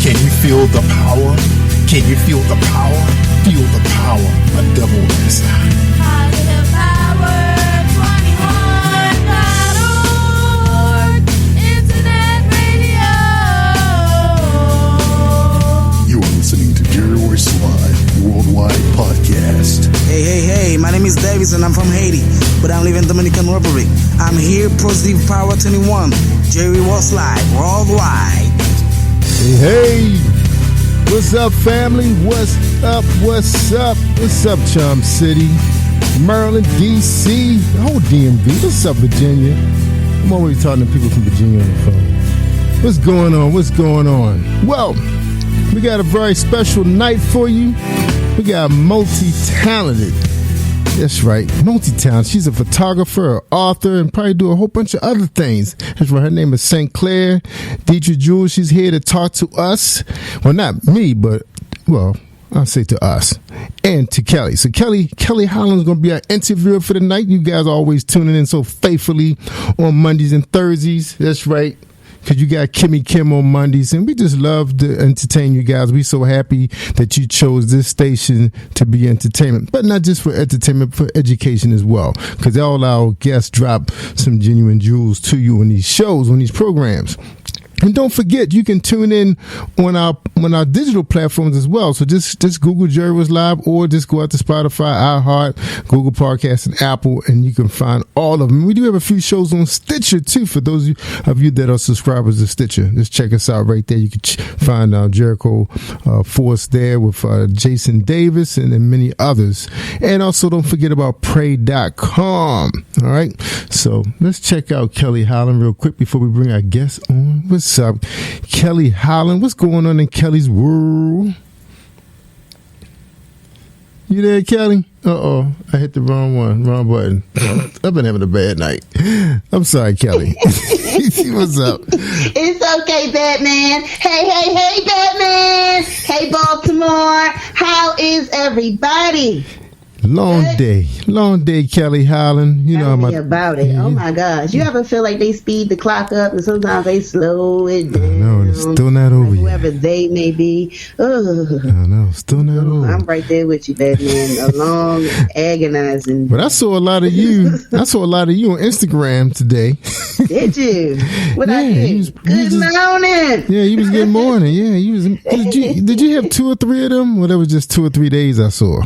Can you feel the power? Can you feel the power? Feel the power, a devil inside. Positive Power 21.org Internet Radio. You are listening to Royce Live Worldwide Podcast. Hey, my name is Davis and I'm from Haiti, but I live in Dominican Republic. I'm here, Positive Power 21, Jerry Royce Live Worldwide. Hey, what's up, family? What's up? What's up? What's up, Charm City, Maryland, D.C., the whole DMV. What's up, Virginia? I'm always talking to people from Virginia on the phone. What's going on? What's going on? Well, we got a very special night for you. We got multi-talented. That's right, multi-talented. She's a photographer, an author, and probably do a whole bunch of other things. That's right. Her name is Clair Detrick-Jules. She's here to talk to us. Well, not me, but, well, I'll say to us and to Kelly. So Kelly Holland's going to be our interviewer for the night. You guys are always tuning in so faithfully on Mondays and Thursdays. That's right. Because you got Kimmie on Mondays, and we just love to entertain you guys. We're so happy that you chose this station to be entertainment, but not just for entertainment, for education as well. Because all our guests drop some genuine jewels to you on these shows, on these programs. And don't forget, you can tune in on our digital platforms as well. So just Google Jerry Was Live, or just go out to Spotify, iHeart, Google Podcasts, and Apple, and you can find all of them. We do have a few shows on Stitcher too, for those of you that are subscribers to Stitcher. Just check us out right there. You can find Jericho Force there with Jason Davis and then many others. And also don't forget about pray.com. All right. So let's check out Kelly Holland real quick before we bring our guests on. What's up, Kelly Holland? What's going on in Kelly's world? You there, Kelly? Uh-oh, I hit the wrong button. I've been having a bad night. I'm sorry, Kelly. What's up? It's okay, Batman. Hey, Batman. Hey, Baltimore. How is everybody? Long day, Kelly Holland. You know about it. Oh my gosh! You ever feel like they speed the clock up and sometimes they slow it down? No, it's still not over yet. Whoever they may be. No, still not over. I'm right there with you, Batman. A long, agonizing. But I saw a lot of you. I saw a lot of you on Instagram today. Did you? What I did? Good morning. Yeah, you was good morning. Yeah, you was. Did you have 2 or 3 of them? Well, that was just 2 or 3 days I saw.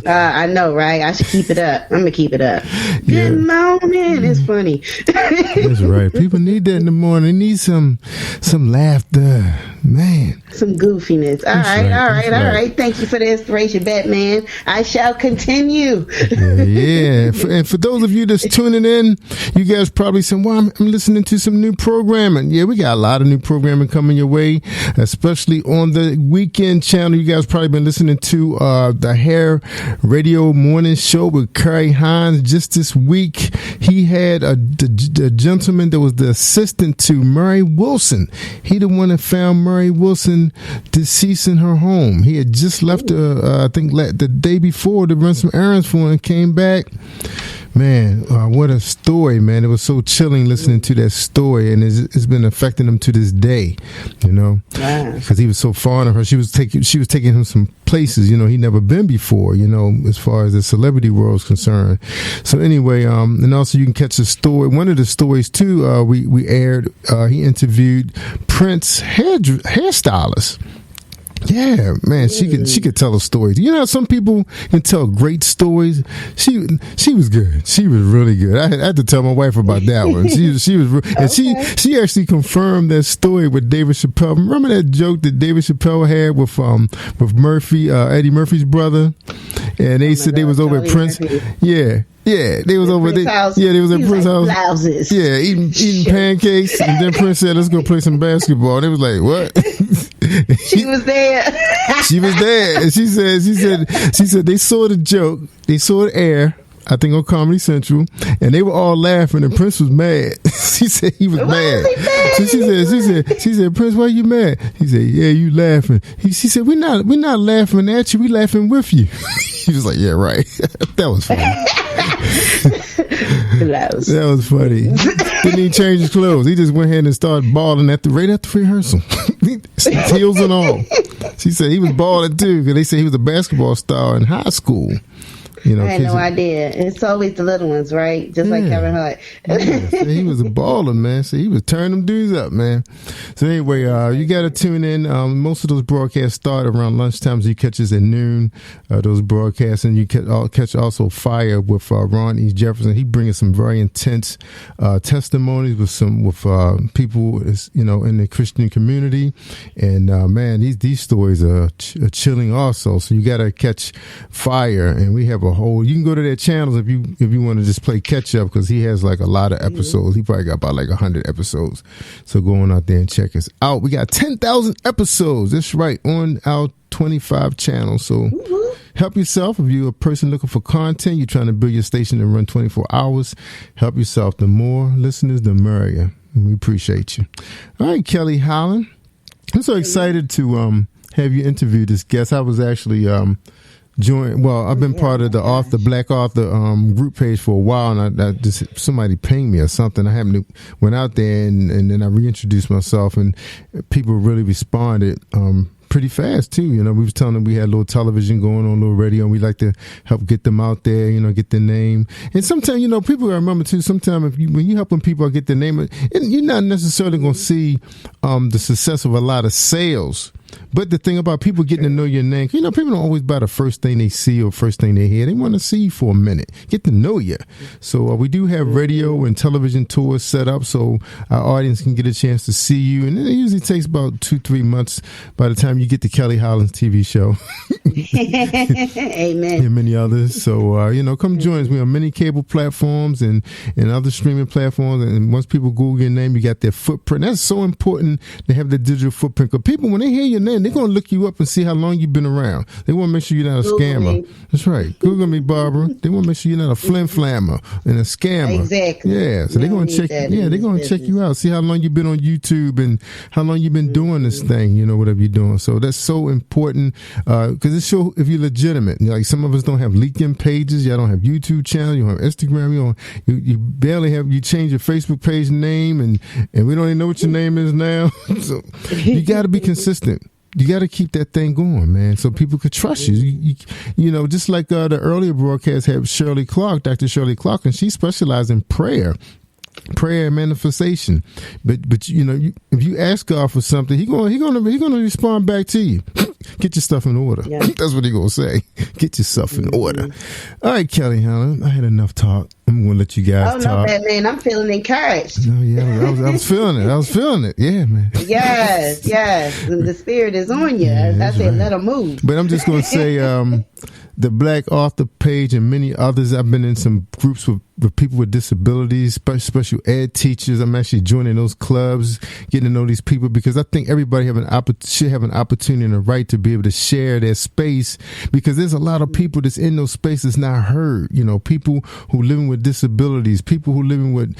I know, right? I should keep it up. I'm gonna keep it up. Good morning. It's funny. That's right. People need that in the morning. They need some laughter, man. Some goofiness. All right. Thank you for the inspiration, Batman. I shall continue. Yeah. And for those of you that's tuning in, you guys probably saying, well, I'm listening to some new programming. Yeah, we got a lot of new programming coming your way, especially on the weekend channel. You guys probably been listening to the Hair Radio Morning Show with Kerry Hines. Just this week, he had a gentleman that was the assistant to Murray Wilson. He the one that found Murray Wilson deceased in her home. He had just left, I think, the day before to run some errands for her and came back. Man, what a story, man. It was so chilling listening to that story, and it's been affecting him to this day, you know, because he was so fond of her. She was taking him some places, you know, he'd never been before, you know, as far as the celebrity world is concerned. So anyway, and also you can catch the story. One of the stories too, we aired, he interviewed Prince hairstylist. Yeah, man, she could tell a story. You know how some people can tell great stories? She was good. She was really good. I had to tell my wife about that one. She was, and she actually confirmed that story with David Chappelle. Remember that joke that David Chappelle had with Murphy, Eddie Murphy's brother, and they said they was over at Prince. Yeah, they was over there. Yeah, they was at Prince's house. Blouses. Yeah, eating pancakes, and then Prince said, "Let's go play some basketball." And they was like, "What?" She was there. She was there, and she said they saw the joke, they saw it air I think on Comedy Central, and they were all laughing, and Prince was mad. She said he was mad. She said, Prince, why you mad? He said, yeah, you laughing. She said, we're not laughing at you, we laughing with you. He was like, yeah, right. That was funny. That was funny. Didn't even change his clothes. He just went ahead and started balling right after rehearsal. Heels and all. She said he was balling too, because they said he was a basketball star in high school. You know, I had no idea. It's always the little ones, right? Just like Kevin Hart. So he was a baller, man. So he was turning them dudes up, man. So anyway, you got to tune in. Most of those broadcasts start around lunchtime, so you catch us at noon. Those broadcasts, and you catch also Fire with Ron E. Jefferson. He brings some very intense testimonies with people, you know, in the Christian community. And man, these stories are chilling also. So you got to catch Fire, and we have a whole. You can go to their channels if you want to just play catch up, because he has like a lot of episodes. He probably got about like 100 episodes. So go on out there and check us out. We got 10,000 episodes. That's right, on our 25 channels. So help yourself. If you're a person looking for content, you're trying to build your station and run 24 hours, help yourself. The more listeners, the merrier. And we appreciate you. All right, Kelly Holland. I'm so excited to have you interview this guest. I was actually I've been part of the Black Author group page for a while, and I just somebody pinged me or something. I happened to went out there and then I reintroduced myself, and people really responded pretty fast too. You know, we was telling them we had a little television going on, a little radio, and we like to help get them out there, you know, get their name. And sometimes, you know, people gotta remember too, sometimes when you're helping people get their name, and you're not necessarily going to see the success of a lot of sales. But the thing about people getting to know your name, you know, people don't always buy the first thing they see or first thing they hear. They want to see you for a minute, get to know you. So we do have radio and television tours set up so our audience can get a chance to see you. And it usually takes about 2-3 months by the time you get to Kelly Holland's TV show. Amen. And many others. So, you know, come join us. We're on many cable platforms and other streaming platforms. And once people Google your name, you got their footprint. That's so important to have the digital footprint. Because people, when they hear your name, they're going to look you up and see how long you've been around. They want to make sure you're not a scammer. That's right. Google me, Barbara. They want to make sure you're not a flim-flammer and a scammer. Exactly. Yeah. So they're going to check. Yeah, they're going to check you out. See how long you've been on YouTube and how long you've been doing this thing. You know, whatever you're doing. So that's so important because it shows if you're legitimate. Like some of us don't have LinkedIn pages. Y'all don't have YouTube channels. You don't have Instagram. You barely have. You change your Facebook page name, and we don't even know what your name is now. So you got to be consistent. You got to keep that thing going, man, so people could trust you. You know, just like the earlier broadcast had Dr. Shirley Clark, and she specialized in prayer and manifestation. But you know, if you ask God for something, he gonna respond back to you. Get your stuff in order. Yeah. That's what he gonna say. Get your stuff in order. All right, Kelly Holland, I had enough talk. I'm gonna let you guys talk. No, man, I'm feeling encouraged. No, yeah, I was feeling it. I was feeling it. Yeah, man. Yes. The spirit is on you. Yeah, I said, right. let him move. But I'm just gonna say, the Black Author page and many others. I've been in some groups with people with disabilities, special ed teachers. I'm actually joining those clubs, getting to know these people, because I think everybody should have an opportunity and a right to be able to share their space, because there's a lot of people that's in those spaces not heard. You know, people who living with disabilities, people who living with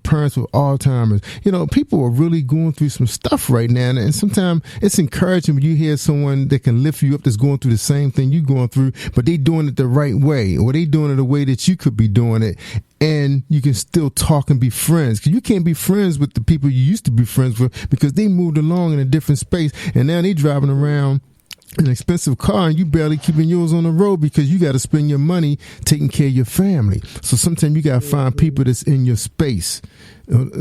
parents with Alzheimer's. You know, people are really going through some stuff right now, and sometimes it's encouraging when you hear someone that can lift you up that's going through the same thing you're going through, but they doing it the right way, or they doing it the way that you could be doing it, and you can still talk and be friends. Because you can't be friends with the people you used to be friends with, because they moved along in a different space, and now they driving around an expensive car, and you barely keeping yours on the road because you got to spend your money taking care of your family. So sometimes you got to find people that's in your space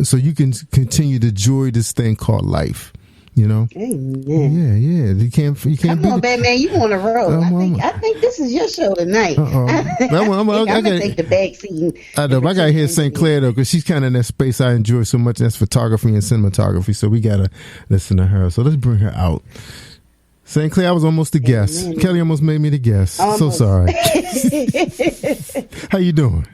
so you can continue to enjoy this thing called life. You know, Amen. Yeah. You can't. Come on, Batman. You on the road? I think this is your show tonight. I'm gonna take the back seat. I know. I gotta hear St. Clair though, because she's kind of in that space I enjoy so much. That's photography and cinematography. So we gotta listen to her. So let's bring her out. St. Clair, I was almost the guest. Amen. Kelly almost made me the guest. Almost. So sorry. How you doing?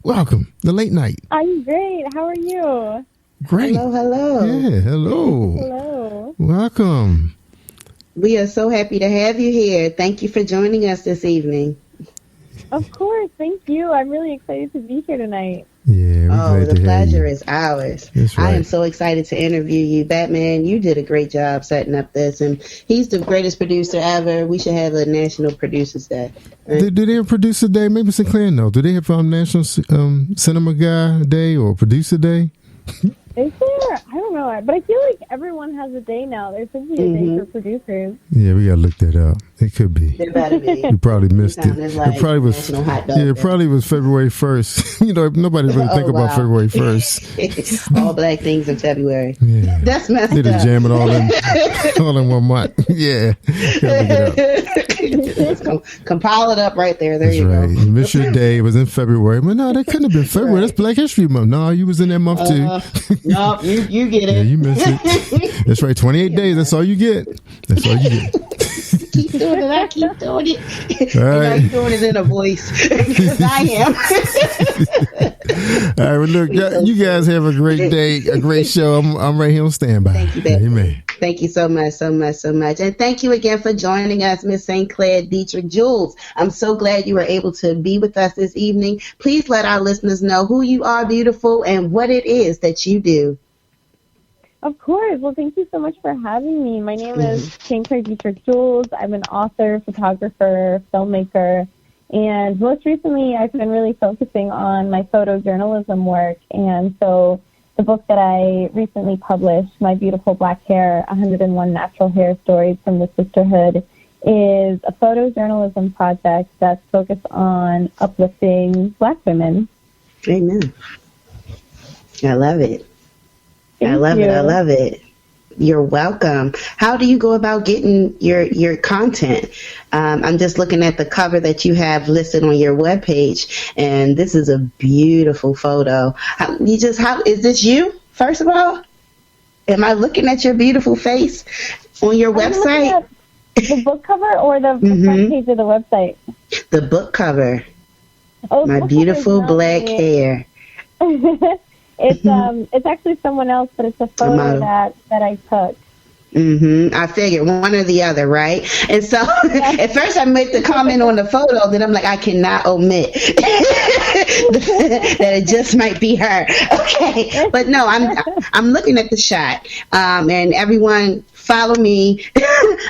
Welcome. The late night. I'm great. How are you? Great. Hello. Yeah, hello. Hello. Welcome. We are so happy to have you here. Thank you for joining us this evening. Of course. Thank you. I'm really excited to be here tonight. Yeah, the pleasure is ours. That's right. I am so excited to interview you. Batman, you did a great job setting up this, and he's the greatest producer ever. We should have a National Producers Day. Right? Do they have Producer Day? Maybe Sinclair, no. Do they have National Cinema Guy Day or Producer Day? Is there? I don't know. But I feel like everyone has a day now. There should be a day for producers. Yeah, we gotta look that up. It could be. There better be. You probably missed it. Like it probably was. It probably was February 1st. Nobody really think about February 1st. All black things in February. Yeah, that's messed they up. just jam it all in 1 month. Yeah, compile it up right there. There that's you right. go. You missed your day. It was in February. But no, that couldn't have been February. That's Black History Month. No, you was in that month too. No, you get it. Yeah, you missed it. That's right. 28 days. That's all you get. That's all you get. Keep doing it. I keep doing it. All right. I'm doing it in a voice because I am. All right. Well, look, you guys have a great day, a great show. I'm right here on standby. Thank you, baby. Amen. Thank you so much, so much, so much. And thank you again for joining us, Miss St. Clair Detrick-Jules. I'm so glad you were able to be with us this evening. Please let our listeners know who you are, beautiful, and what it is that you do. Of course. Well, thank you so much for having me. My name is St. Clair Detrick-Jules. I'm an author, photographer, filmmaker, and most recently I've been really focusing on my photojournalism work. And so the book that I recently published, My Beautiful Black Hair, 101 Natural Hair Stories from the Sisterhood, is a photojournalism project that's focused on uplifting Black women. Amen. I love it. Thank I love you. it. I love it. You're welcome. How do you go about getting your content? I'm just looking at the cover that you have listed on your webpage, and this is a beautiful photo. Is this you, first of all? Am I looking at your beautiful face on your website? The book cover or the front page of the website? The book cover. Oh, My beautiful black hair. It's actually someone else, but it's a photo that I took. I figured one or the other, right? And so at first I made the comment on the photo, then I'm like, I cannot omit that it just might be her. Okay, but no, I'm looking at the shot, and everyone follow me.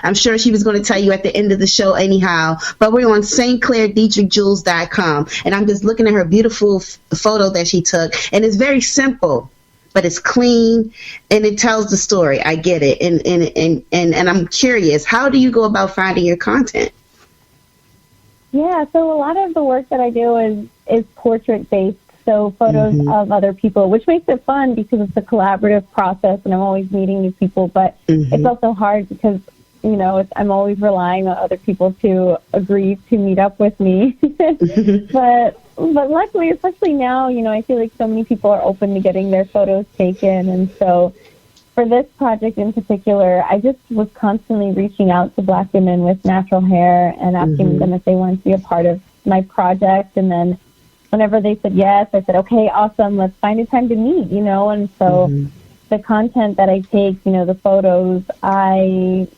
I'm sure she was going to tell you at the end of the show anyhow, but we're on stclairdetrick-jules.com, and I'm just looking at her beautiful photo that she took, and it's very simple, but it's clean and it tells the story. I get it. And I'm curious, how do you go about finding your content? Yeah, so a lot of the work that I do is portrait based. So photos of other people, which makes it fun because it's a collaborative process and I'm always meeting new people. But it's also hard because, I'm always relying on other people to agree to meet up with me. But luckily, especially now, I feel like so many people are open to getting their photos taken. And so for this project in particular, I just was constantly reaching out to Black women with natural hair and asking them if they wanted to be a part of my project. And then whenever they said yes, I said, okay, awesome, let's find a time to meet, And so the content that I take, the photos, I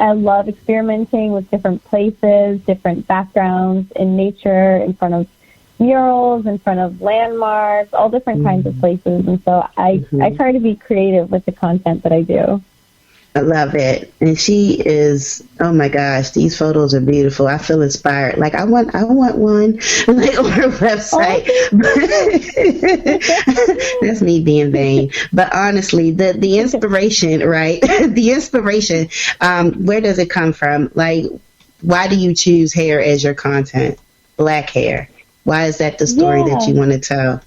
love experimenting with different places, different backgrounds in nature, in front of murals, in front of landmarks, all different kinds of places. And so I try to be creative with the content that I do. I love it. And she is, oh my gosh, these photos are beautiful. I feel inspired. Like I want one like on her website. That's me being vain. But honestly, the inspiration, right? The inspiration, where does it come from? Like, why do you choose hair as your content? Black hair. Why is that the story that you want to tell?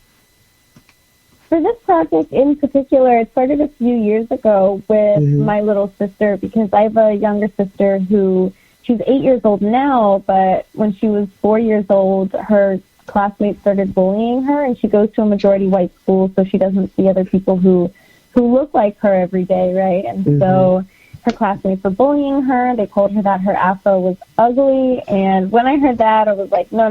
For this project in particular, it started a few years ago with my little sister because I have a younger sister she's 8 years old now, but when she was 4 years old, her classmates started bullying her, and she goes to a majority white school, so she doesn't see other people who look like her every day, right? And so her classmates were bullying her. They told her that her afro was ugly. And when I heard that, I was like, no.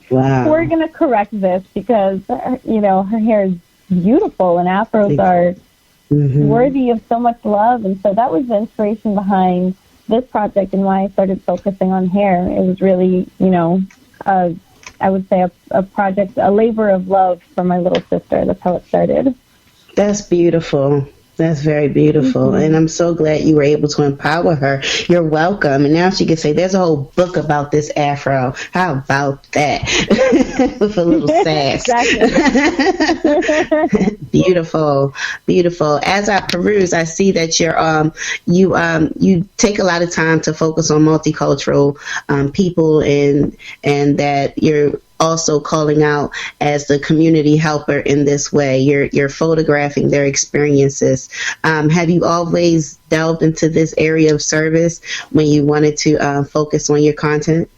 Wow. We're going to correct this because, her hair is beautiful and afros are worthy of so much love. And so that was the inspiration behind this project and why I started focusing on hair. It was really, I would say a project, a labor of love for my little sister. That's how it started. That's beautiful. That's very beautiful. And I'm so glad you were able to empower her. You're welcome. And now she can say, there's a whole book about this afro. How about that? With a little sass. Beautiful. Beautiful. As I peruse, I see that you take a lot of time to focus on multicultural people and that you're also calling out as the community helper in this way. You're photographing their experiences. Have you always delved into this area of service when you wanted to focus on your content?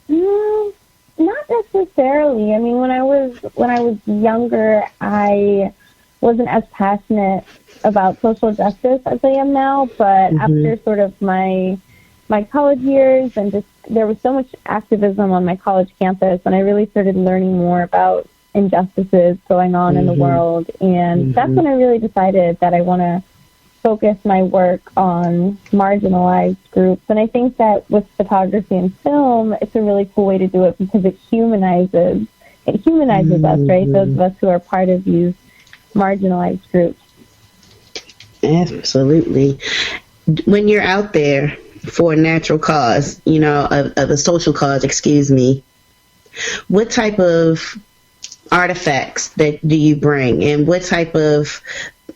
Not necessarily. I mean, when I was younger, I wasn't as passionate about social justice as I am now. But after sort of my college years and just there was so much activism on my college campus, and I really started learning more about injustices going on in the world. And that's when I really decided that I want to focus my work on marginalized groups. And I think that with photography and film, it's a really cool way to do it because it humanizes us, right? Those of us who are part of these marginalized groups. Absolutely. When you're out there for a natural cause, of a social cause, what type of artifacts do you bring, and what type of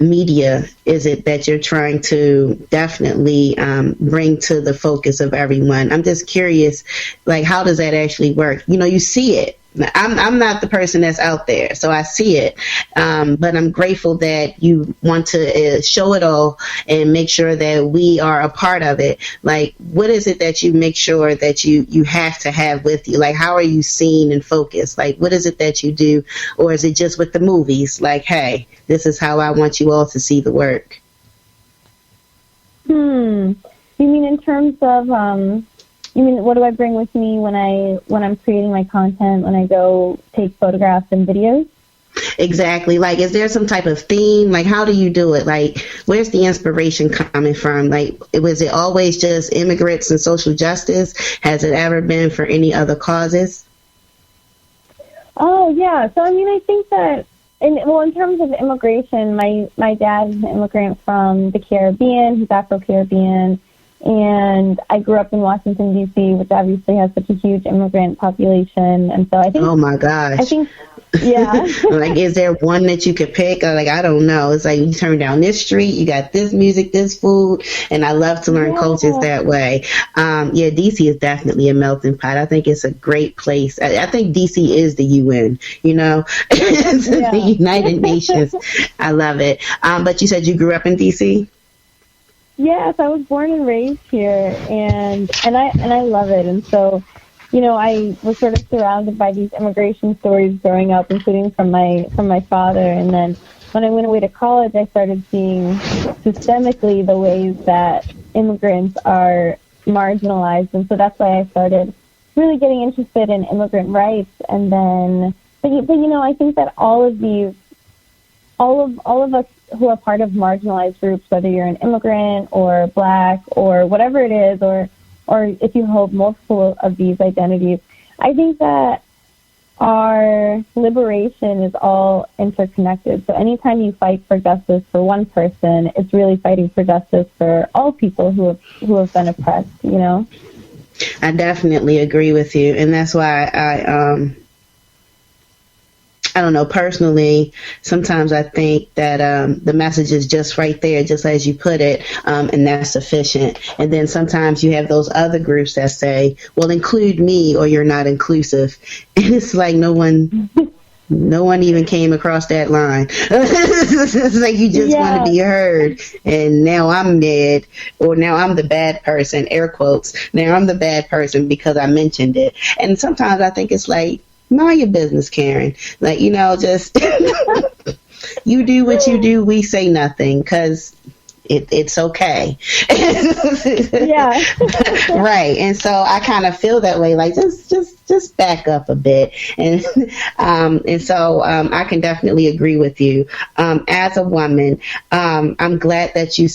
media is it that you're trying to definitely bring to the focus of everyone? I'm just curious, like, how does that actually work? You see it. I'm not the person that's out there, so I see it. But I'm grateful that you want to show it all and make sure that we are a part of it. Like, what is it that you make sure that you have to have with you? Like, how are you seen and focused? Like, what is it that you do? Or is it just with the movies? Like, hey, this is how I want you all to see the work. You mean in terms of... You mean, what do I bring with me when I'm creating my content, when I go take photographs and videos? Exactly. Like, is there some type of theme? Like, how do you do it? Like, where's the inspiration coming from? Like, was it always just immigrants and social justice? Has it ever been for any other causes? Oh, yeah. So, I mean, I think that, in terms of immigration, my dad is an immigrant from the Caribbean. He's Afro-Caribbean. And I grew up in Washington, D.C., which obviously has such a huge immigrant population. And so I think... Oh, my gosh. I think, yeah. Like, is there one that you could pick? Or, like, I don't know. It's like you turn down this street, you got this music, this food, and I love to learn cultures that way. D.C. is definitely a melting pot. I think it's a great place. I think D.C. is the UN, It's the United Nations. I love it. But you said you grew up in D.C.? Yes, I was born and raised here, and I love it. And so, I was sort of surrounded by these immigration stories growing up, including from my father. And then when I went away to college, I started seeing systemically the ways that immigrants are marginalized, and so that's why I started really getting interested in immigrant rights. And then, but I think that all of us who are part of marginalized groups, whether you're an immigrant or Black or whatever it is, or if you hold multiple of these identities, I think that our liberation is all interconnected. So anytime you fight for justice for one person, it's really fighting for justice for all people who have been oppressed, I definitely agree with you. And that's why I don't know, personally, sometimes I think that the message is just right there, just as you put it, and that's sufficient. And then sometimes you have those other groups that say, well, include me or you're not inclusive. And it's like no one even came across that line. It's like you just want to be heard. And now I'm mad, or now I'm the bad person, air quotes. Now I'm the bad person because I mentioned it. And sometimes I think it's like, mind your business, Karen. Like, just you do what you do. We say nothing because it's okay. Yeah. Right. And so I kind of feel that way. Like, just back up a bit. And so I can definitely agree with you. As a woman, I'm glad that you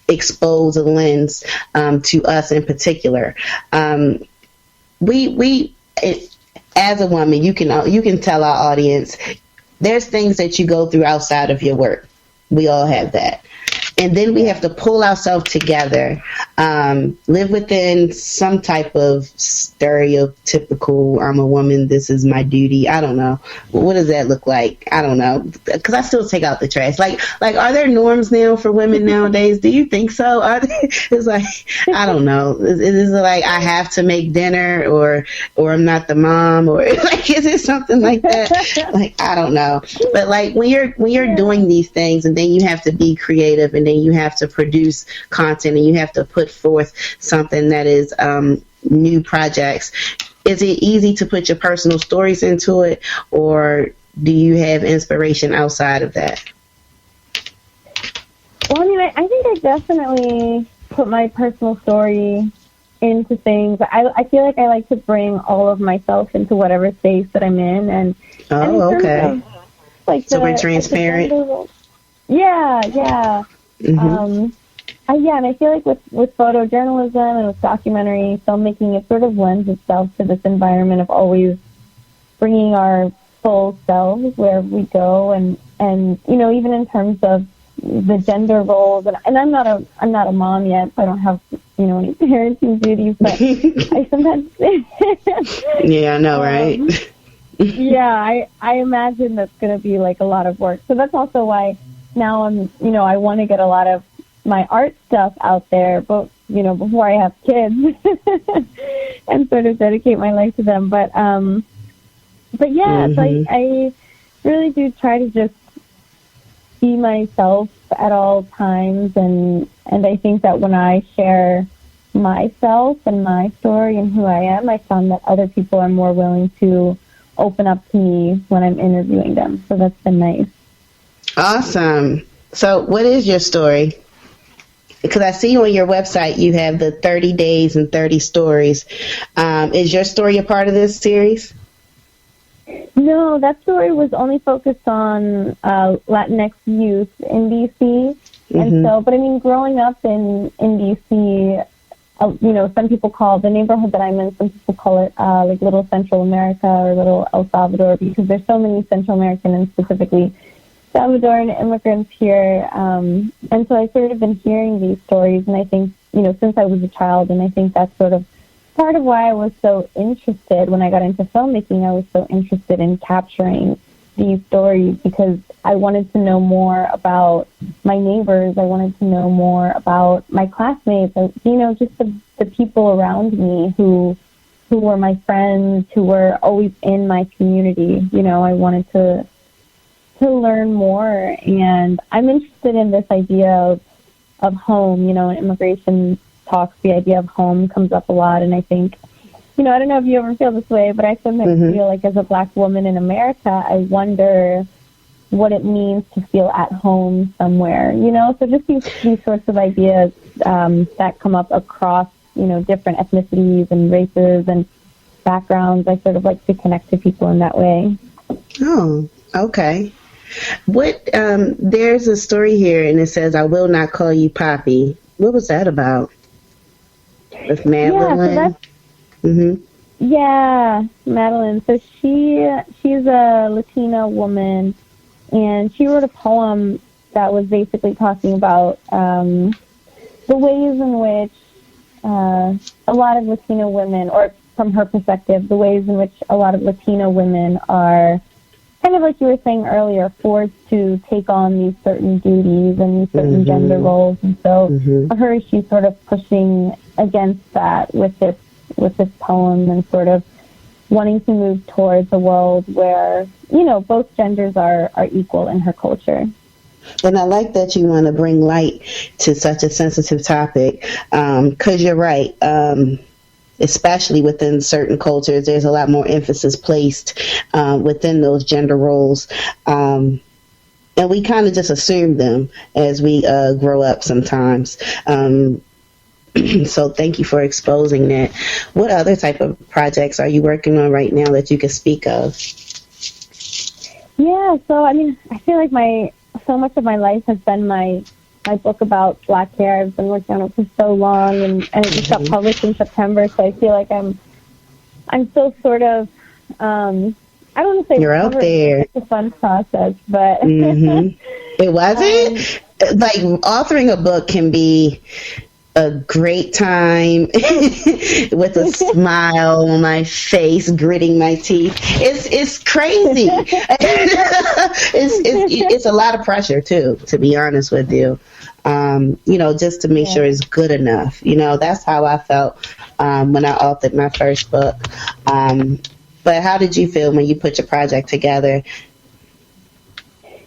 expose a lens to us in particular. As a woman, you can tell our audience there's things that you go through outside of your work. We all have that. And then we have to pull ourselves together, live within some type of stereotypical, I'm a woman, this is my duty. I don't know. What does that look like? I don't know. Because I still take out the trash. Like, are there norms now for women nowadays? Do you think so? It's like, I don't know. Is it like I have to make dinner or I'm not the mom? Or like, is it something like that? Like, I don't know. But like when you're doing these things and then you have to be creative and then you have to produce content and you have to put forth something that is new projects. Is it easy to put your personal stories into it, or do you have inspiration outside of that? Well, I mean, I think I definitely put my personal story into things. I feel like I like to bring all of myself into whatever space that I'm in. And okay. Like so we're transparent. Yeah. Mm-hmm. And I feel like with photojournalism and with documentary filmmaking, it sort of lends itself to this environment of always bringing our full selves where we go, and even in terms of the gender roles. And I'm not a mom yet, so I don't have any parenting duties, but I sometimes yeah, I know, right? Yeah, I imagine that's going to be like a lot of work. So that's also why now I want to get a lot of my art stuff out there, but before I have kids and sort of dedicate my life to them. But yeah, mm-hmm. So I really do try to just be myself at all times, and I think that when I share myself and my story and who I am, I found that other people are more willing to open up to me when I'm interviewing them. So that's been nice. Awesome. So what is your story? Because I see on your website you have the 30 days and 30 stories. Is your story a part of this series? No, that story was only focused on Latinx youth in D.C. Mm-hmm. And so, but I mean, growing up in D.C., some people call the neighborhood that I'm in, some people call it like Little Central America or Little El Salvador, because there's so many Central American and specifically Salvadoran immigrants here. And so I've sort of been hearing these stories, and I think, since I was a child, and I think that's sort of part of why I was so interested when I got into filmmaking. I was so interested in capturing these stories because I wanted to know more about my neighbors. I wanted to know more about my classmates, just the people around me who were my friends, who were always in my community. I wanted to learn more, and I'm interested in this idea of home. In immigration talks, the idea of home comes up a lot, and I think, I don't know if you ever feel this way, but I sometimes mm-hmm. feel like as a Black woman in America, I wonder what it means to feel at home somewhere, so just these sorts of ideas that come up across, different ethnicities and races and backgrounds. I sort of like to connect to people in that way. Oh, okay. What, there's a story here and it says, I will not call you Poppy. What was that about? With Madeline? Yeah, mm-hmm. Yeah, Madeline. So she's a Latina woman, and she wrote a poem that was basically talking about the ways in which a lot of Latina women, or from her perspective, the ways in which a lot of Latina women are, kind of like you were saying earlier, forced to take on these certain duties and these certain mm-hmm. gender roles. And so mm-hmm. for her, she's sort of pushing against that with this poem, and sort of wanting to move towards a world where, both genders are equal in her culture. And I like that you want to bring light to such a sensitive topic, because you're right. Especially within certain cultures, there's a lot more emphasis placed within those gender roles. And we kind of just assume them as we grow up sometimes. So thank you for exposing that. What other type of projects are you working on right now that you can speak of? Yeah, so I mean, I feel like so much of my life has been my my book about black hair. I've been working on it for so long, and it just got published in September. So I feel like I'm still sort of, I don't want to say you're out there. It's a fun process, but it wasn't like authoring a book can be a great time with a smile on my face, gritting my teeth. It's crazy. it's a lot of pressure too, to be honest with you. Just to make sure it's good enough. That's how I felt when I authored my first book. But how did you feel when you put your project together?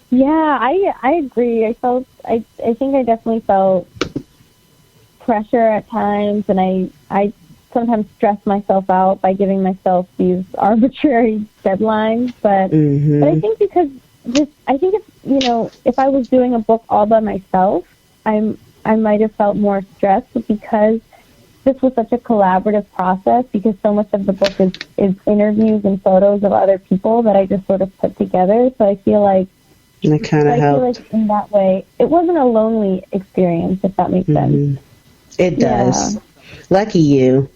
Yeah, I agree. I think I definitely felt pressure at times, and I sometimes stress myself out by giving myself these arbitrary deadlines. But I think because if I was doing a book all by myself, I might have felt more stressed, but because this was such a collaborative process, because so much of the book is interviews and photos of other people that I just sort of put together. So I feel like that kind of helped. I feel like in that way, it wasn't a lonely experience, if that makes sense. It does. Yeah. Lucky you.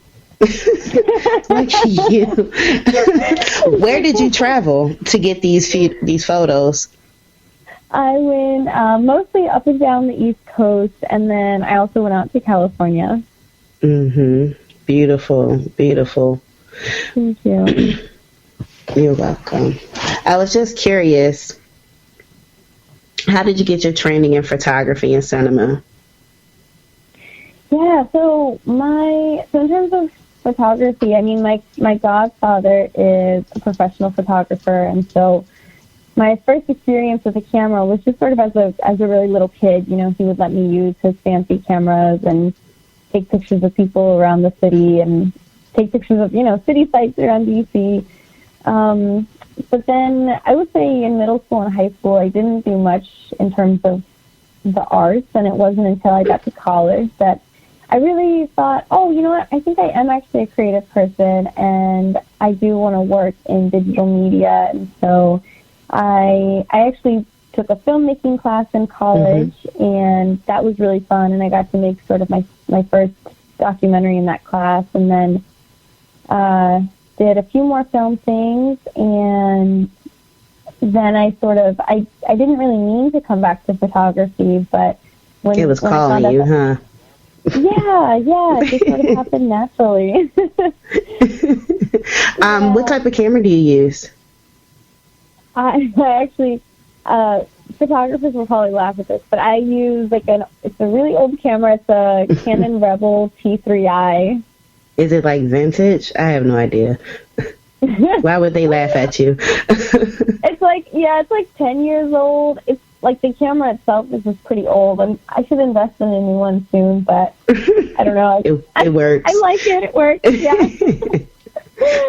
Lucky you. Where did you travel to get these photos? I went mostly up and down the East Coast, and then I also went out to California. Beautiful, beautiful. Thank you. You're welcome. I was just curious, how did you get your training in photography and cinema? Yeah, so in terms of photography, I mean, my godfather is a professional photographer, and so my first experience with a camera was just sort of as a really little kid. He would let me use his fancy cameras and take pictures of people around the city and take pictures of, city sites around DC. But then I would say in middle school and high school, I didn't do much in terms of the arts, and it wasn't until I got to college that I really thought, oh, you know what, I think I am actually a creative person, and I do want to work in digital media. And so I actually took a filmmaking class in college, and that was really fun, and I got to make sort of my first documentary in that class, and then did a few more film things, and then I didn't really mean to come back to photography, but when it was calling you, huh? Yeah, it just sort of happened naturally. What type of camera do you use? I actually, photographers will probably laugh at this, but I use it's a really old camera. It's a Canon Rebel T3i. Is it like vintage? I have no idea. Why would they laugh at you? It's like 10 years old. It's like the camera itself is just pretty old, and I should invest in a new one soon, but I don't know. It works. I like it. It works. Yeah.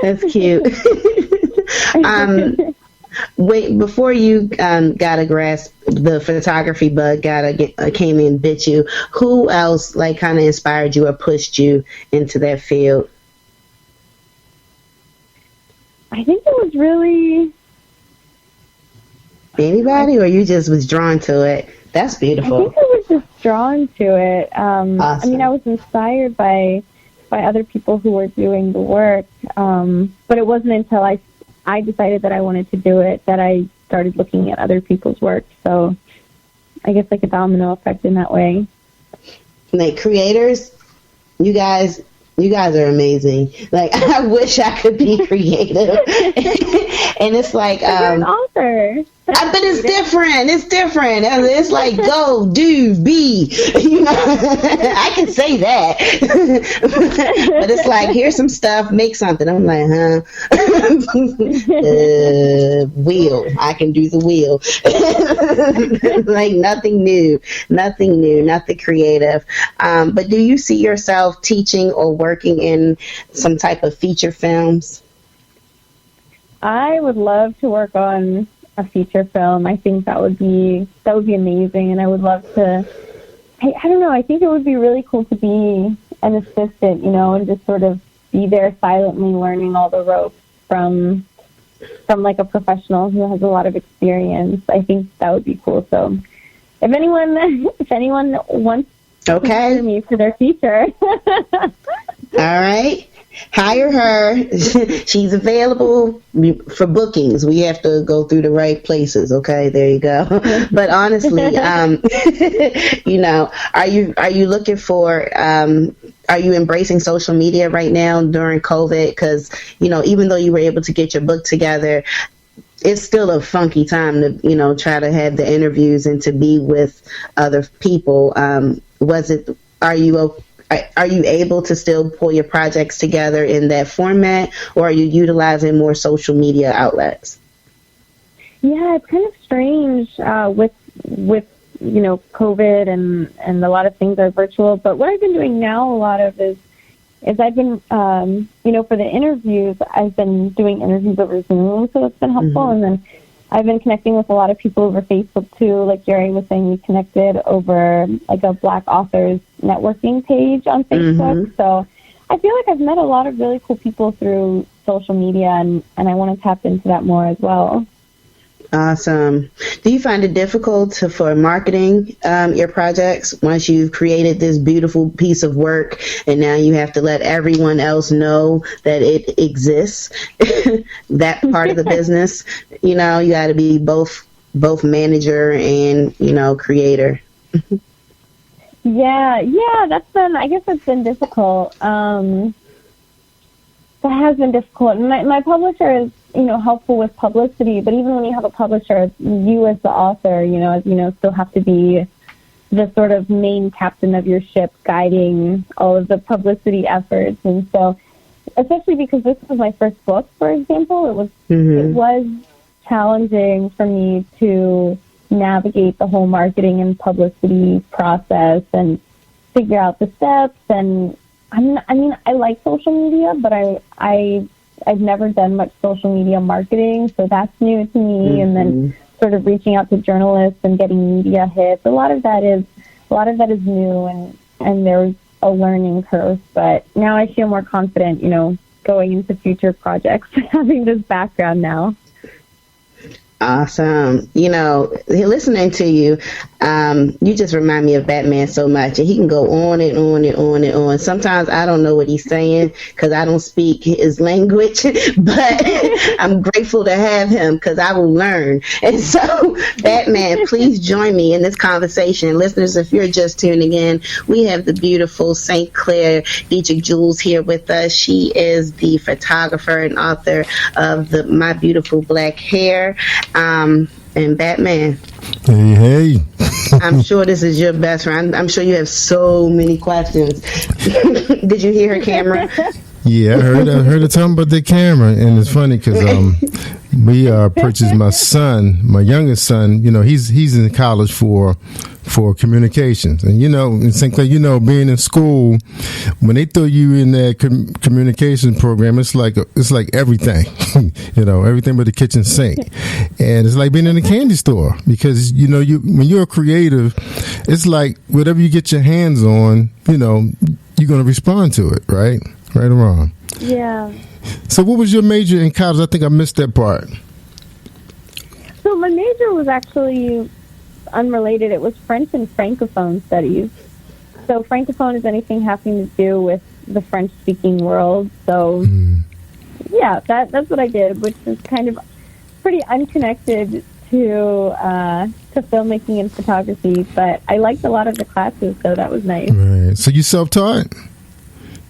That's cute. Wait, before you got a grasp, the photography bug came in and bit you, who else kind of inspired you or pushed you into that field? I think it was really anybody, or you just was drawn to it? That's beautiful. I think I was just drawn to it. Awesome. I mean, I was inspired by other people who were doing the work, but it wasn't until I decided that I wanted to do it that I started looking at other people's work. So I guess like a domino effect in that way. Like creators, you guys are amazing. I wish I could be creative. And it's like you're an author. But it's different. It's like go, do, be. I can say that. But it's like, here's some stuff, make something. I'm like, huh? Wheel. I can do the wheel. Nothing new, nothing creative. But do you see yourself teaching or working in some type of feature films? I would love to work on a feature film. I think that would be amazing, and I would love to. I don't know. I think it would be really cool to be an assistant, and just sort of be there silently learning all the ropes from a professional who has a lot of experience. I think that would be cool. So if anyone wants to hire me for their feature. All right. Hire her. She's available for bookings. We have to go through the right places. Okay, there you go. But honestly, you know, are you looking for? Are you embracing social media right now during COVID? Because, you know, even though you were able to get your book together, it's still a funky time to, you know, try to have the interviews and to be with other people. Are you able to still pull your projects together in that format, or are you utilizing more social media outlets? Yeah, it's kind of strange with you know, COVID and a lot of things are virtual. But what I've been doing now a lot of is I've been you know, for the interviews, I've been doing interviews over Zoom, so it's been helpful. Mm-hmm. And then I've been connecting with a lot of people over Facebook too. Like Jerry was saying, we connected over like a Black authors networking page on Facebook. Mm-hmm. So I feel like I've met a lot of really cool people through social media, and I want to tap into that more as well. Awesome. Do you find it difficult for marketing your projects once you've created this beautiful piece of work and now you have to let everyone else know that it exists? That part of the business, you know, you got to be both manager and, you know, creator. Yeah, I guess that's been difficult. That has been difficult. My publisher is, you know, helpful with publicity, but even when you have a publisher, you as the author, you know, still have to be the sort of main captain of your ship, guiding all of the publicity efforts. And so, especially because this was my first book, for example, it was challenging for me to navigate the whole marketing and publicity process and figure out the steps. And I like social media, but I've never done much social media marketing, so that's new to me. Mm-hmm. And then sort of reaching out to journalists and getting media hits. A lot of that is new, and there's a learning curve. But now I feel more confident, you know, going into future projects, having this background now. Awesome. You know, listening to you, you just remind me of Batman so much, and he can go on and on and on and on. Sometimes I don't know what he's saying because I don't speak his language, but I'm grateful to have him because I will learn. And so, Batman, please join me in this conversation. Listeners, if you're just tuning in, we have the beautiful St. Clair Detrick-Jules here with us. She is the photographer and author of My Beautiful Black Hair. And Batman. Hey. I'm sure this is your best friend. I'm sure you have so many questions. Did you hear her camera? Yeah, I heard her talking about the camera, and it's funny because we purchased my youngest son. You know, he's in college for communications, and you know, in St. Clair, you know, being in school, when they throw you in that communication program, it's like everything, you know, everything but the kitchen sink, and it's like being in a candy store because you know, when you're a creative, it's like whatever you get your hands on, you know, you're gonna respond to it, right? Right or wrong? Yeah. So what was your major in college? I think I missed that part. So my major was actually unrelated. It was French and Francophone studies. So Francophone is anything having to do with the French-speaking world. So, yeah, that's what I did, which is kind of pretty unconnected to filmmaking and photography. But I liked a lot of the classes, so that was nice. Right. So you self-taught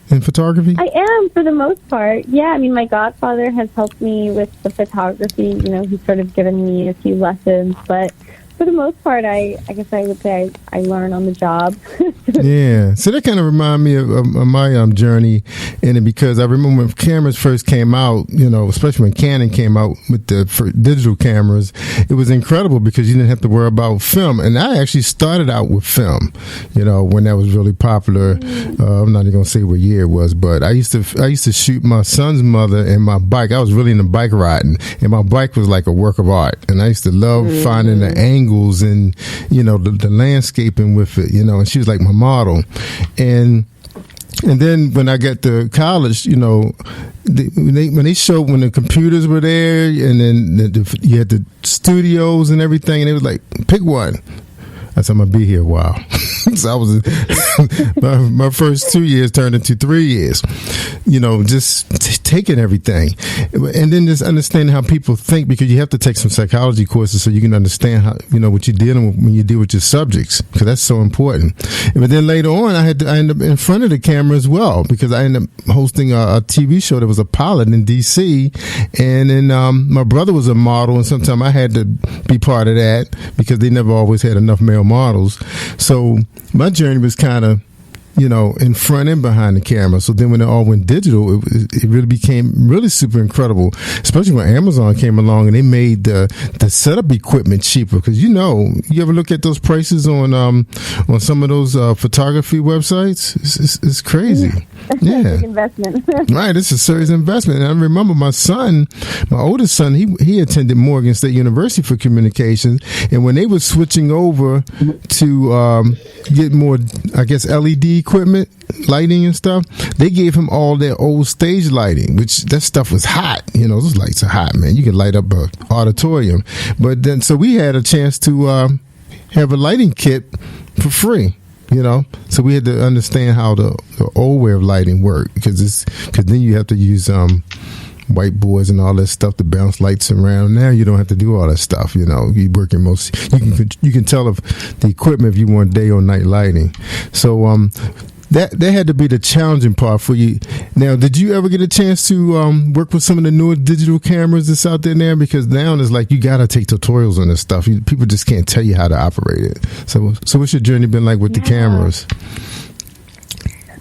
in photography? I am, for the most part. Yeah, I mean, my godfather has helped me with the photography. You know, he's sort of given me a few lessons, but for the most part, I guess I would say I learn on the job. Yeah. So that kind of remind me of my journey in it, because I remember when cameras first came out, you know, especially when Canon came out with the digital cameras, it was incredible because you didn't have to worry about film. And I actually started out with film, you know, when that was really popular. I'm not even going to say what year it was, but I used to shoot my son's mother and my bike. I was really into bike riding, and my bike was like a work of art. And I used to love finding the angles and, you know, the landscaping with it, you know, and she was like my model. And then when I got to college, you know, when they showed when the computers were there, and then you had the studios and everything, and it was like, pick one. I said, I'm going to be here a while. So I was, my first 2 years turned into 3 years, just taking everything. And then just understanding how people think, because you have to take some psychology courses so you can understand how, what you're dealing with when you deal with your subjects, because that's so important. But then later on, I ended up in front of the camera as well, because I ended up hosting a TV show that was a pilot in DC. And then my brother was a model, and sometimes I had to be part of that because they never always had enough male models. So my journey was kind of, in front and behind the camera. So then when it all went digital, it really became really super incredible, especially when Amazon came along and they made the setup equipment cheaper. Because, you ever look at those prices on some of those photography websites? It's crazy. Yeah. Big investment. Right. It's a serious investment. And I remember my oldest son, he attended Morgan State University for communications. And when they were switching over to get more, I guess, LED equipment, lighting and stuff, they gave him all their old stage lighting, which that stuff was hot. Those lights are hot, man. You can light up an auditorium. But then, so we had a chance to have a lighting kit for free. So we had to understand how the old way of lighting worked, because then you have to use whiteboards and all that stuff to bounce lights around. Now you don't have to do all that stuff. You working you can tell if the equipment if you want day or night lighting. So that had to be the challenging part for you. Now, did you ever get a chance to work with some of the newer digital cameras that's out there now? Because now it's like you got to take tutorials on this stuff. People just can't tell you how to operate it. So what's your journey been like with the cameras?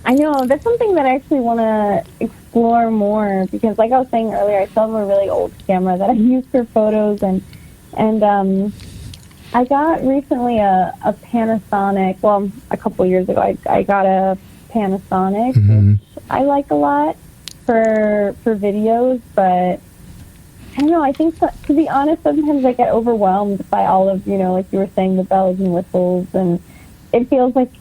I know, that's something that I actually want to explore more, because like I was saying earlier, I still have a really old camera that I use for photos, and I got recently a Panasonic, well, a couple years ago, I got a Panasonic, which I like a lot for videos, but I don't know, I think, to be honest, sometimes I get overwhelmed by all of, like you were saying, the bells and whistles, and it feels like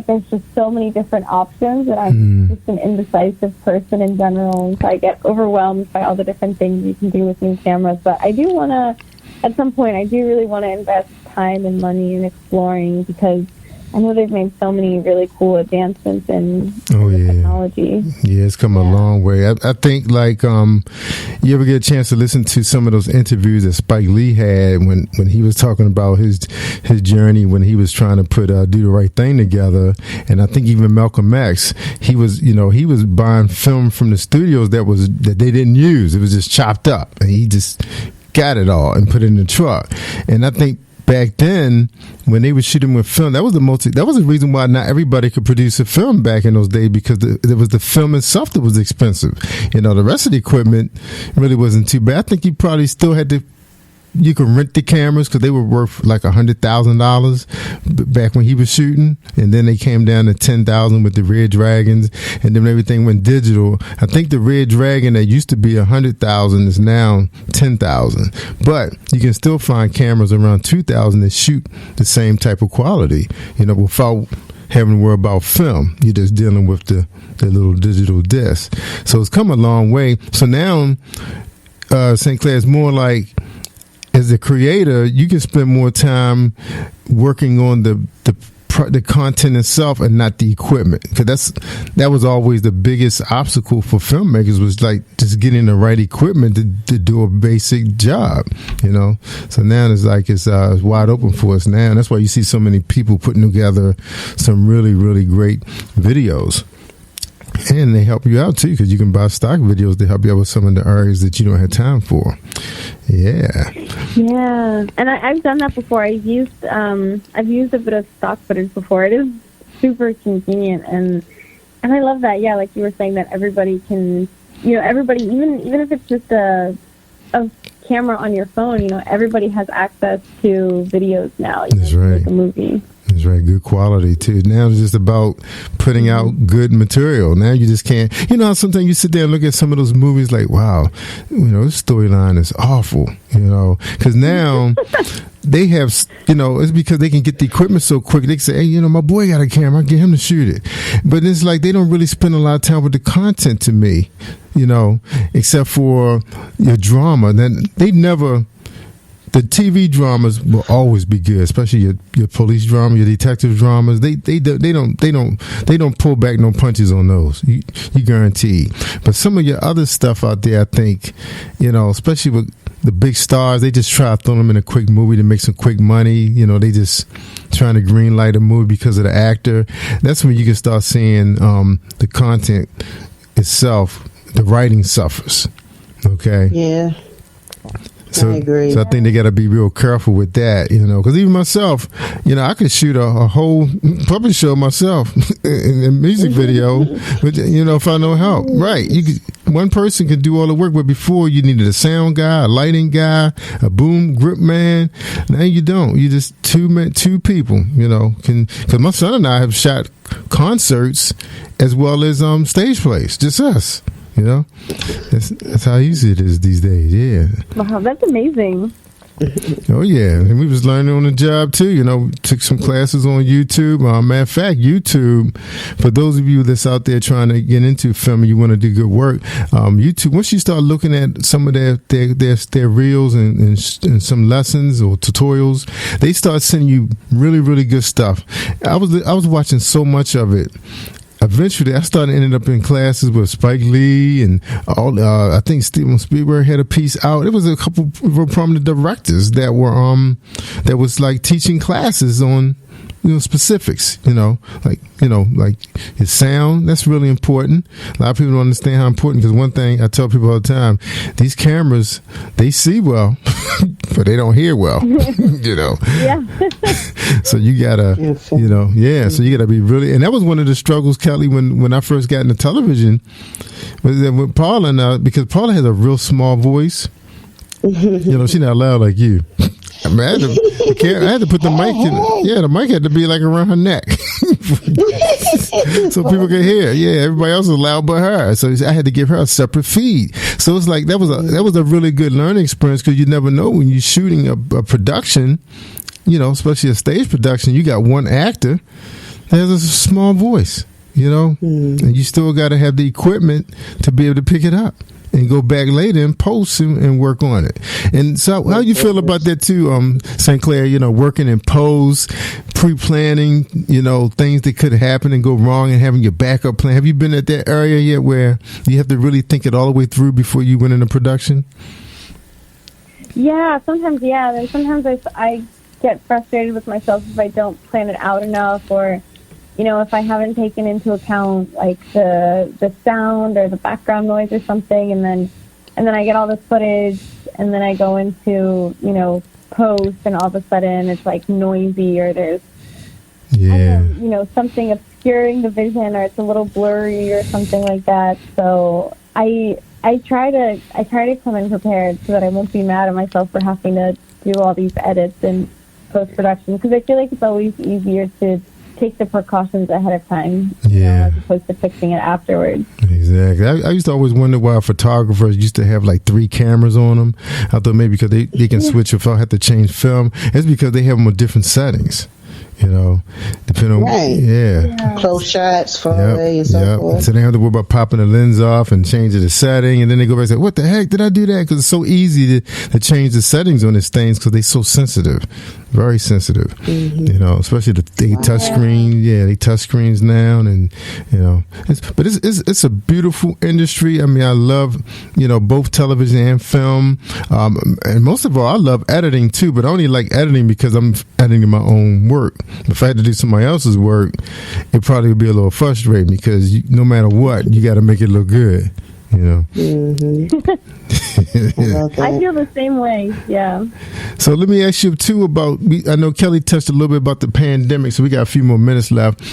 there's just so many different options, and I'm just an indecisive person in general, and so I get overwhelmed by all the different things you can do with new cameras. But I do want to, at some point, I do really want to invest time and money in exploring, because I know they've made so many really cool advancements in technology. Yeah, it's come a long way. I think, like, you ever get a chance to listen to some of those interviews that Spike Lee had when he was talking about his journey when he was trying to put Do the Right Thing together. And I think even Malcolm X, he was buying film from the studios that they didn't use. It was just chopped up, and he just got it all and put it in the truck. And I think back then, when they were shooting with film, that was the reason why not everybody could produce a film back in those days, because there was the film itself that was expensive. The rest of the equipment really wasn't too bad. I think you probably still had to. You could rent the cameras because they were worth like $100,000 back when he was shooting, and then they came down to $10,000 with the Red Dragons, and then everything went digital. I think the Red Dragon that used to be $100,000 is now $10,000, but you can still find cameras around $2,000 that shoot the same type of quality, without having to worry about film. You're just dealing with the little digital disc. So it's come a long way. So now St. Clair is more like, as a creator, you can spend more time working on the content itself and not the equipment, because that was always the biggest obstacle for filmmakers, was like just getting the right equipment to do a basic job. So now it's wide open for us now, and that's why you see so many people putting together some really, really great videos. And they help you out too, because you can buy stock videos to help you out with some of the areas that you don't have time for. Yeah, and I've done that before. I've used a bit of stock footage before. It is super convenient, and I love that. Yeah, like you were saying, that everybody can, everybody, even if it's just a camera on your phone, everybody has access to videos now. That's right. Like a movie. That's right. Good quality too. Now it's just about putting out good material. Now you just can't, sometimes you sit there and look at some of those movies like, wow, this storyline is awful, because now they have, it's because they can get the equipment so quick. They can say, hey, my boy got a camera, I'll get him to shoot it. But it's like they don't really spend a lot of time with the content to me, except for your drama. Then they never the TV dramas will always be good, especially your police drama, your detective dramas. They don't pull back no punches on those. You guarantee. But some of your other stuff out there, I think, especially with the big stars, they just try to throw them in a quick movie to make some quick money. They just trying to green light a movie because of the actor. That's when you can start seeing the content itself, the writing suffers. Okay. Yeah. So, I agree. So I think they got to be real careful with that, because even myself, I could shoot a whole puppet show myself in a music video, but if I know help, right? One person could do all the work, but before you needed a sound guy, a lighting guy, a boom grip man. Now you don't. You just two people, because my son and I have shot concerts as well as stage plays, just us. That's how easy it is these days. Yeah. Wow, that's amazing. Oh yeah, and we was learning on the job too. Took some classes on YouTube. Matter of fact, YouTube, for those of you that's out there trying to get into film and you want to do good work, YouTube. Once you start looking at some of their reels and some lessons or tutorials, they start sending you really, really good stuff. I was watching so much of it. Eventually, I ended up in classes with Spike Lee and all. I think Steven Spielberg had a piece out. It was a couple of prominent directors that was like teaching classes on specifics. Like his sound. That's really important. A lot of people don't understand how important. Because one thing I tell people all the time: these cameras, they see well, but they don't hear well. Yeah. So you gotta, So you gotta be really. And that was one of the struggles, Kelly, when I first got into television, was that with Paula now, because Paula has a real small voice. She's not loud like you. I had to put the mic in. Yeah, the mic had to be like around her neck, so people could hear. Yeah, everybody else was loud but her. So I had to give her a separate feed. So it's like that was a really good learning experience, because you never know when you're shooting a production. Especially a stage production, you got one actor that has a small voice, and you still got to have the equipment to be able to pick it up and go back later and post and work on it. And so how you feel about that too, St. Clair, working in post, pre-planning, things that could happen and go wrong and having your backup plan. Have you been at that area yet where you have to really think it all the way through before you went into production? Yeah, sometimes, yeah. Then sometimes I get frustrated with myself if I don't plan it out enough, or if I haven't taken into account like the sound or the background noise or something, and then I get all this footage, and then I go into post, and all of a sudden it's like noisy, or there's something obscuring the vision, or it's a little blurry or something like that. So I try to come in prepared so that I won't be mad at myself for having to do all these edits and post-production, because I feel like it's always easier to take the precautions ahead of time, as opposed to fixing it afterwards. Exactly. I used to always wonder why photographers used to have like 3 cameras on them. I thought maybe because they can switch if I had to change film. It's because they have them with different settings. Depending on close shots, far away, and so forth. So they have to worry about popping the lens off and changing the setting, and then they go back and say, "What the heck did I do that?" Because it's so easy to change the settings on these things because they're so sensitive, very sensitive. Especially the touch screen. Yeah, they touch screens now, and it's a beautiful industry. I mean, I love both television and film, and most of all, I love editing too. But I only like editing because I'm editing my own work. If I had to do somebody else's work, it probably would be a little frustrating, because no matter what, you got to make it look good. I feel the same way. Yeah. So let me ask you too about. I know Kelly touched a little bit about the pandemic, so we got a few more minutes left.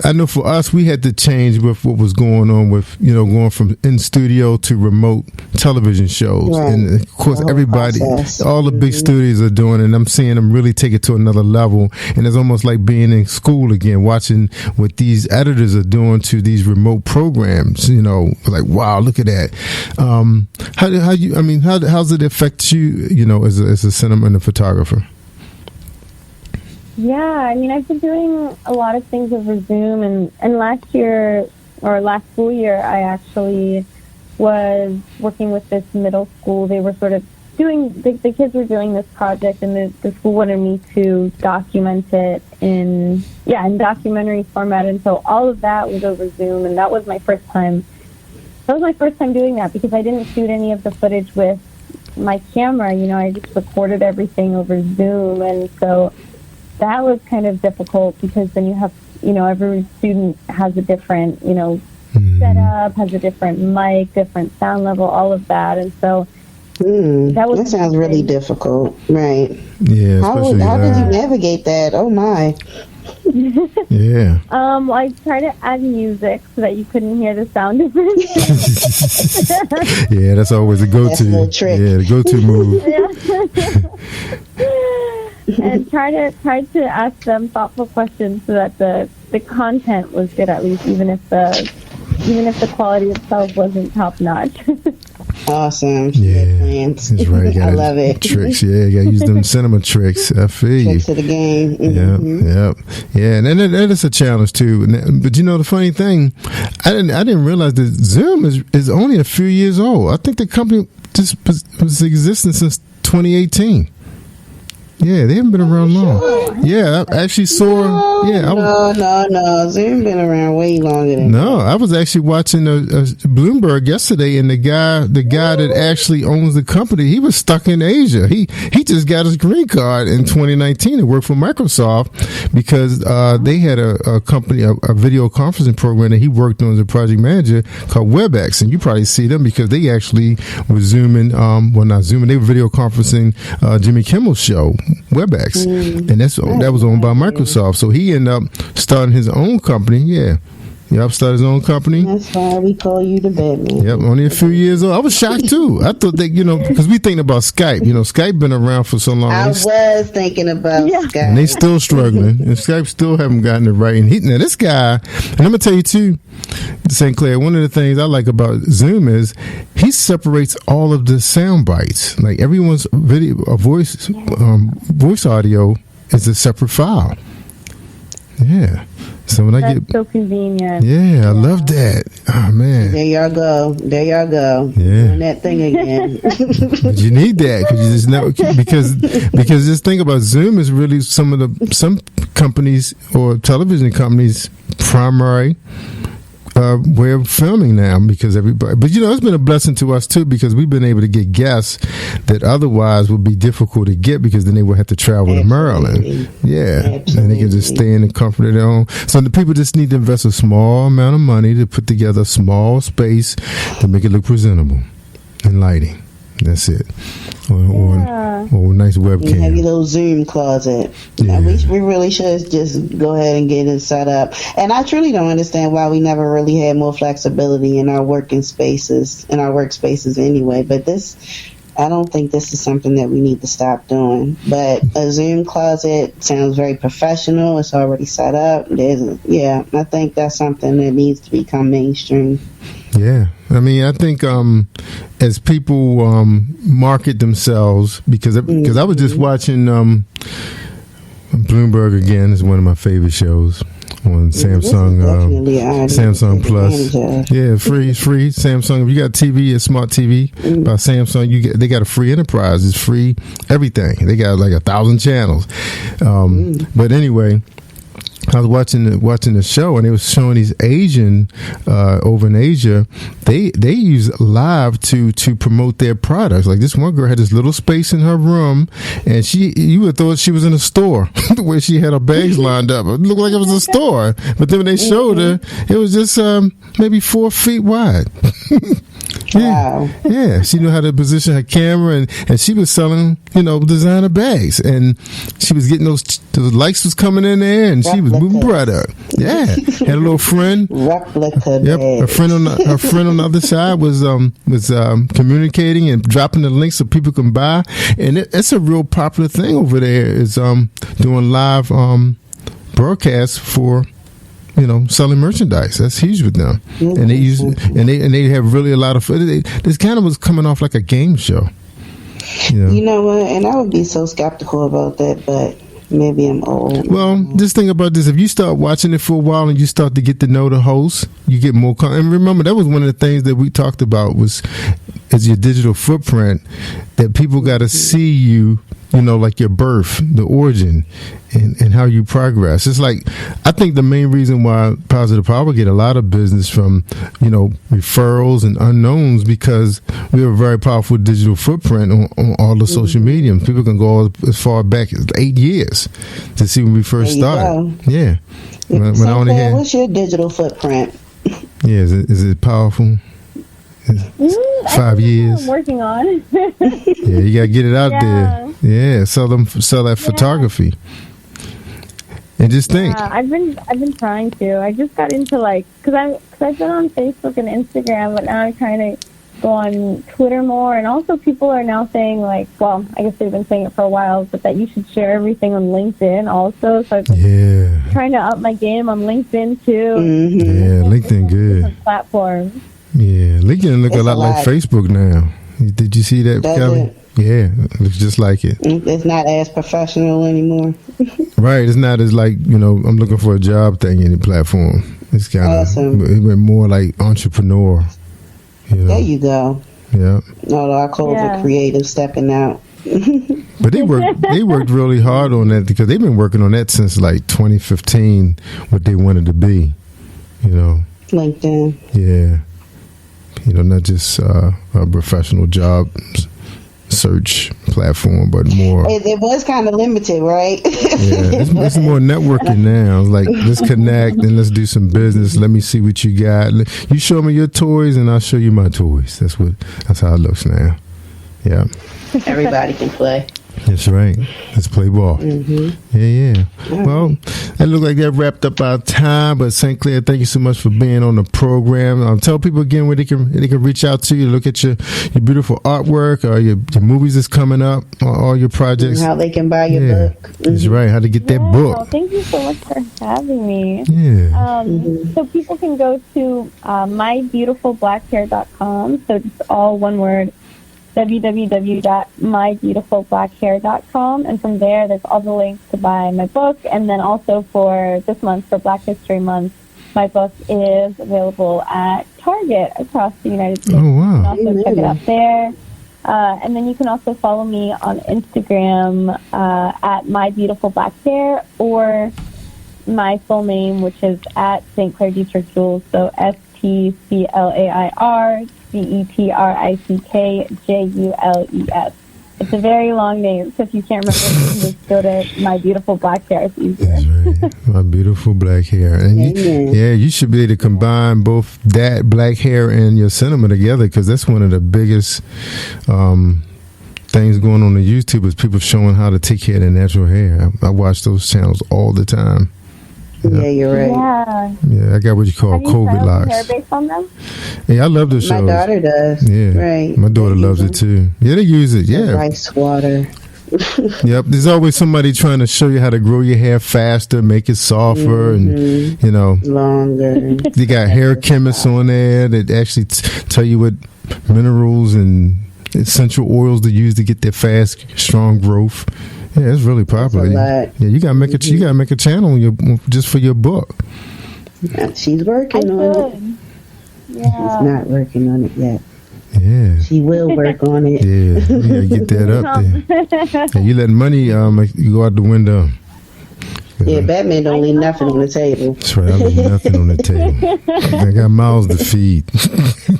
I know for us, we had to change with what was going on with, going from in studio to remote television shows. Right. And of course, everybody, all the big studios are doing it, and I'm seeing them really take it to another level. And it's almost like being in school again, watching what these editors are doing to these remote programs, like, wow, look at that. How's it affect you, as a cinema and a photographer? Yeah, I mean, I've been doing a lot of things over Zoom, and last school year, I actually was working with this middle school. They were sort of doing the kids were doing this project, and the school wanted me to document it in documentary format, and so all of that was over Zoom, and that was my first time. That was my first time doing that because I didn't shoot any of the footage with my camera. I just recorded everything over Zoom, and so that was kind of difficult because then you have, every student has a different, setup, has a different mic, different sound level, all of that, and so that sounds really difficult, right? Yeah. How did you navigate that? Oh my. Yeah. I tried to add music so that you couldn't hear the sound difference. Yeah, that's always a go-to. That's a little trick. Yeah, the go-to move. And try to ask them thoughtful questions so that the content was good, at least, even if the quality itself wasn't top notch. Awesome. Yeah, that's right. I love it. Tricks, yeah, you gotta use them cinema tricks. I feel you. Tricks of the game. Yeah, and that is a challenge too. But the funny thing, I didn't realize that Zoom is only a few years old. I think the company just was existing since 2018. Yeah, they haven't been around long. Yeah, I actually saw. No. Zoom been around way longer than. No, I was actually watching Bloomberg yesterday, and the guy that actually owns the company, he was stuck in Asia. He just got his green card in 2019 to work for Microsoft because they had a company, a video conferencing program that he worked on as a project manager called WebEx, and you probably see them because they actually were Zooming. Not Zooming, they were video conferencing Jimmy Kimmel's show. WebEx, and that was owned by Microsoft. So he ended up starting his own company. Started his own company. That's why we call you the Batman. Yep, only a few years old. I was shocked too. I thought that because we thinking about Skype. Skype been around for so long. I was thinking about Skype, and they still struggling. And Skype still haven't gotten it right. And now this guy, and I'm gonna tell you too, St. Clair. One of the things I like about Zoom is he separates all of the sound bites. Like everyone's video, voice audio is a separate file. Yeah. So when That's so convenient. Yeah, I love that. Oh man. There y'all go. Yeah. Doing that thing again. But you need that because you just know because this thing about Zoom is really some companies or television companies' primary way of filming now because everybody. But it's been a blessing to us too because we've been able to get guests that otherwise would be difficult to get because then they would have to travel to Maryland. Yeah, and they can just stay in the comfort of their own. So the people just need to invest a small amount of money to put together a small space to make it look presentable and lighting. That's it. Or a nice webcam. You have your little Zoom closet. Yeah. We really should just go ahead and get it set up. And I truly don't understand why we never really had more flexibility in our workspaces anyway. But I don't think this is something that we need to stop doing. But a Zoom closet sounds very professional. It's already set up. I think that's something that needs to become mainstream. Yeah. I mean, I think as people market themselves, because I was just watching Bloomberg again. Is one of my favorite shows on Samsung Plus. Yeah, free Samsung. If you got TV, a smart TV by Samsung, they got a free enterprise. It's free everything. They got like 1,000 channels. But anyway, I was watching the show, and they was showing these Asian over in Asia. They use live to promote their products. Like this one girl had this little space in her room, and you would have thought she was in a store the way she had her bags lined up. It looked like it was a store, but then when they showed her, it was just maybe 4 feet wide. Wow. Yeah, she knew how to position her camera, and she was selling, designer bags, and she was getting the lights was coming in there, and she was moving product. Yeah, had a little friend. Replica. Yep, her friend on the other side was communicating and dropping the links so people can buy, and it's a real popular thing over there. Is doing live broadcasts for. Selling merchandise. That's huge with them, and they use and they have really a lot of. This kind of was coming off like a game show. You know what? And I would be so skeptical about that, but maybe I'm old. Well, just think about this: if you start watching it for a while and you start to get to know the host, you get more. And remember, that was one of the things that we talked about was is your digital footprint that people got to see you, like your birth, the origin, and how you progress. It's like, I think the main reason why Positive Power get a lot of business from, referrals and unknowns, because we have a very powerful digital footprint on all the social media. People can go as far back as 8 years to see when we first started. Yeah. When I only had, what's your digital footprint? Yeah, is it powerful? 5 years. I'm working on. Yeah, you gotta get it out there. Yeah, sell that photography. And just think. I've been trying to. I just got into because I've been on Facebook and Instagram, but now I'm trying to go on Twitter more. And also, people are now saying I guess they've been saying it for a while, but that you should share everything on LinkedIn also. So I've been trying to up my game on LinkedIn too. Mm-hmm. Yeah, LinkedIn good. Platforms. Yeah, LinkedIn look a lot like Facebook now. Did you see that, Kelly? Yeah, it looks just like it. It's not as professional anymore. Right, it's not as I'm looking for a job thing in the platform. It's kind of awesome. It went more like entrepreneur. There you go. Yeah. Although I call it creative stepping out. But they worked really hard on that, because they've been working on that since 2015. What they wanted to be, LinkedIn. Yeah. Not just a professional job search platform, but more. It was kind of limited, right? Yeah, it's more networking now. It's like, let's connect and let's do some business. Let me see what you got. You show me your toys and I'll show you my toys. That's how it looks now. Yeah. Everybody can play. That's right. Let's play ball. Mm-hmm. Yeah. Well, it looked like that wrapped up our time. But St. Clair, thank you so much for being on the program. Tell people again where they can reach out to you, look at your beautiful artwork, or your movies that's coming up, or all your projects. And how they can buy your book. That's right. How to get that book. Well, thank you so much for having me. Yeah. So people can go to mybeautifulblackhair.com. So just all one word. www.mybeautifulblackhair.com, and from there there's all the links to buy my book. And then also for this month, for Black History Month, my book is available at Target across the United States. Oh, wow. You can also check it out there. And then you can also follow me on Instagram at mybeautifulblackhair, or my full name, which is at St. Clair Detrick-Jules, so STCLAIRDETRICKJULES. It's a very long name, so if you can't remember, you can just go to My Beautiful Black Hair. It's easier. That's right. My beautiful black hair. And you should be able to combine both that black hair and your cinema together, because that's one of the biggest things going on YouTube, is people showing how to take care of their natural hair. I watch those channels all the time. Yeah, you're right. Yeah, I got what you call COVID locks. Hair based on them? Yeah, I love those shows. My daughter does. Yeah, right. My daughter loves it too. Yeah, they use it. Yeah, rice water. Yep. There's always somebody trying to show you how to grow your hair faster, make it softer, and longer. They got hair chemists on there that actually tell you what minerals and essential oils to use to get that fast, strong growth. Yeah, it's really popular. Yeah, you gotta make you gotta make a channel just for your book. Yeah, she's working on it. Yeah. She's not working on it yet. Yeah, she will work on it. Yeah, you gotta get that up there. Yeah, you letting money go out the window. Yeah, Batman don't leave nothing on the table. That's right, I leave nothing on the table. I got mouths to feed.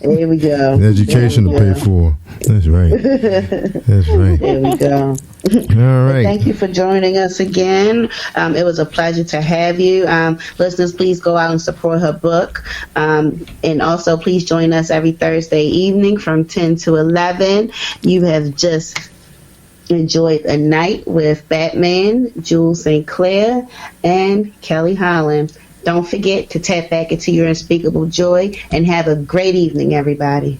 There we go. And education to pay for. That's right. That's right. There we go. All right. Thank you for joining us again. It was a pleasure to have you. Listeners, please go out and support her book. And also, please join us every Thursday evening from 10 to 11. You have just enjoyed a night with Batman, Jules St. Clair, and Kelly Holland. Don't forget to tap back into your unspeakable joy and have a great evening, everybody.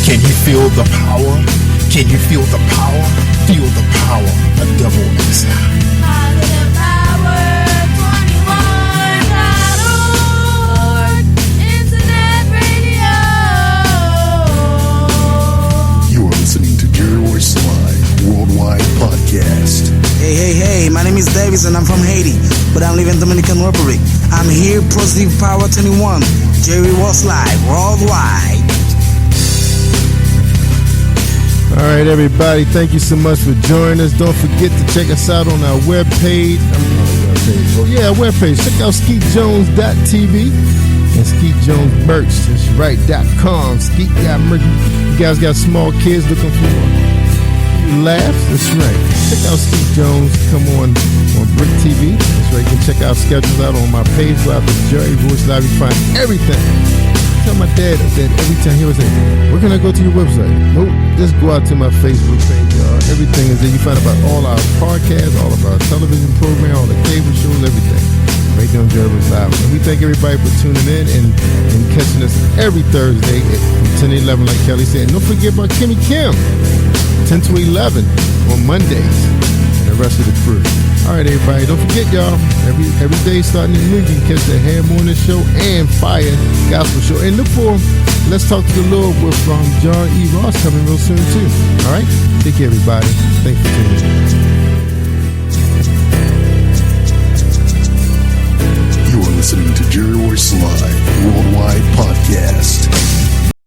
Can you feel the power? Can you feel the power? Feel the power. A double X. Positive Power 21.org. Internet radio. name is Davis and I'm from Haiti, but I live in Dominican Republic. I'm here, Positive Power 21. Jerry was live worldwide. All right, everybody, thank you so much for joining us. Don't forget to check us out on our webpage. Webpage. Check out skeetjones.tv and Skeet Jones merch. That's right, .com. Skeet got merch. You guys got small kids looking for laughs? That's right. Check out Skeet Jones. Come on Brick TV. That's right. You can check out schedules out on my page. Go out to Jerry Royce Live. You find everything. Tell my dad that every time he was like, "Where can I go to your website?" Nope, just go out to my Facebook page, y'all. Everything is there. You find about all our podcasts, all of our television program, all the cable shows, everything. Right there on Jerry Royce Live. And we thank everybody for tuning in and catching us every Thursday from 10 to 11, like Kelly said. And don't forget about Kimmie Kim, 10 to 11 on Mondays, and the rest of the crew. All right, everybody, don't forget, y'all, every day starting in noon, you can catch the Hair Morning Show and Fire Gospel Show. And look for Let's Talk to the Lord with John E. Ross coming real soon, too. All right? Take care, everybody. Thanks for tuning in. You are listening to Jerry Royce Live Worldwide Podcast.